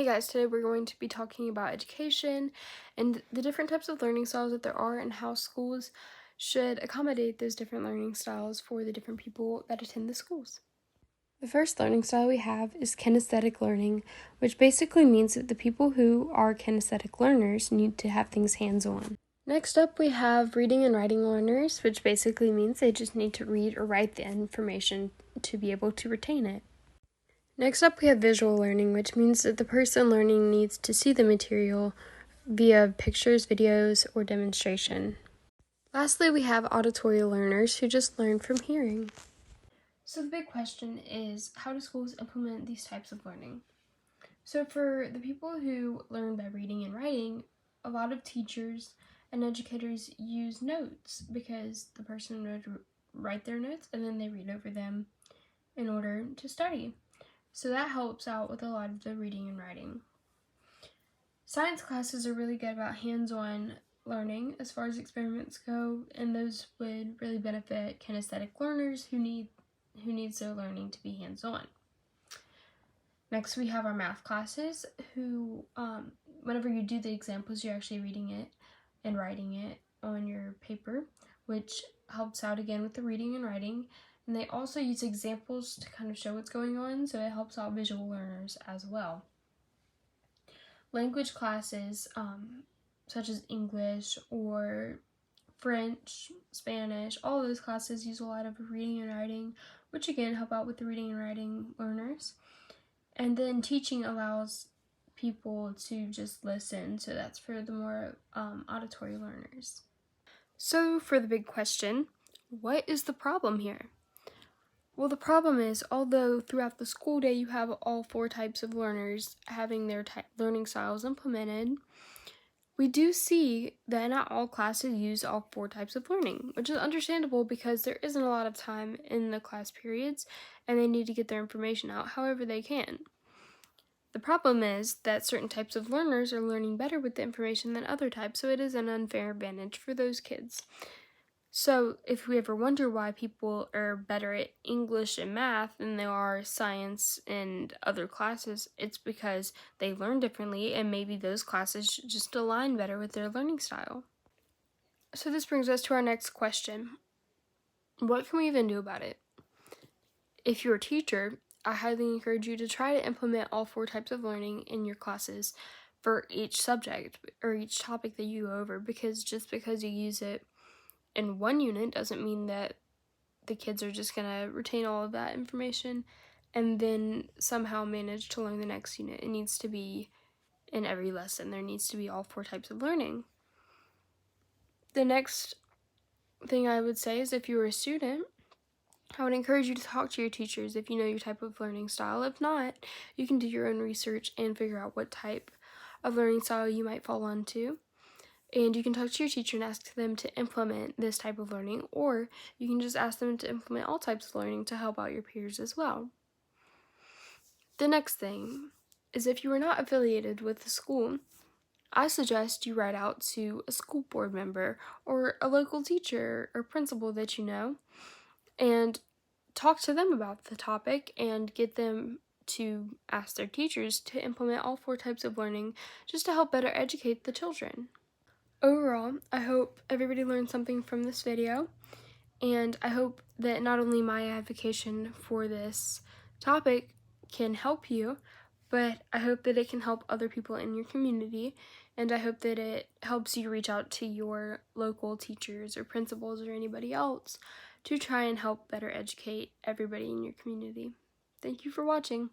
Hey guys, today we're going to be talking about education and the different types of learning styles that there are and how schools should accommodate those different learning styles for the different people that attend the schools. The first learning style we have is kinesthetic learning, which basically means that the people who are kinesthetic learners need to have things hands-on. Next up, we have reading and writing learners, which basically means they just need to read or write the information to be able to retain it. Next up, we have visual learning, which means that the person learning needs to see the material via pictures, videos, or demonstration. Lastly, we have auditory learners who just learn from hearing. So the big question is, how do schools implement these types of learning? So for the people who learn by reading and writing, a lot of teachers and educators use notes because the person would write their notes and then they read over them in order to study. So that helps out with a lot of the reading and writing. Science classes are really good about hands-on learning as far as experiments go, and those would really benefit kinesthetic learners who needs their learning to be hands-on. Next, we have our math classes who, whenever you do the examples, you're actually reading it and writing it on your paper, which helps out again with the reading and writing. And they also use examples to kind of show what's going on, so it helps out visual learners as well. Language classes, such as English or French, Spanish, all of those classes use a lot of reading and writing, which again help out with the reading and writing learners. And then teaching allows people to just listen, so that's for the more auditory learners. So for the big question, what is the problem here? Well, the problem is, although throughout the school day you have all four types of learners having their learning styles implemented, we do see that not all classes use all four types of learning, which is understandable because there isn't a lot of time in the class periods and they need to get their information out however they can. The problem is that certain types of learners are learning better with the information than other types, so it is an unfair advantage for those kids. So if we ever wonder why people are better at English and math than they are science and other classes, it's because they learn differently and maybe those classes should just align better with their learning style. So this brings us to our next question. What can we even do about it? If you're a teacher, I highly encourage you to try to implement all four types of learning in your classes for each subject or each topic that you go over, because just because you use it in one unit doesn't mean that the kids are just going to retain all of that information and then somehow manage to learn the next unit. It needs to be in every lesson. There needs to be all four types of learning. The next thing I would say is, if you're a student, I would encourage you to talk to your teachers if you know your type of learning style. If not, you can do your own research and figure out what type of learning style you might fall onto. And you can talk to your teacher and ask them to implement this type of learning, or you can just ask them to implement all types of learning to help out your peers as well. The next thing is, if you are not affiliated with the school, I suggest you write out to a school board member or a local teacher or principal that you know and talk to them about the topic and get them to ask their teachers to implement all four types of learning just to help better educate the children. Overall, I hope everybody learned something from this video, and I hope that not only my advocacy for this topic can help you, but I hope that it can help other people in your community, and I hope that it helps you reach out to your local teachers or principals or anybody else to try and help better educate everybody in your community. Thank you for watching.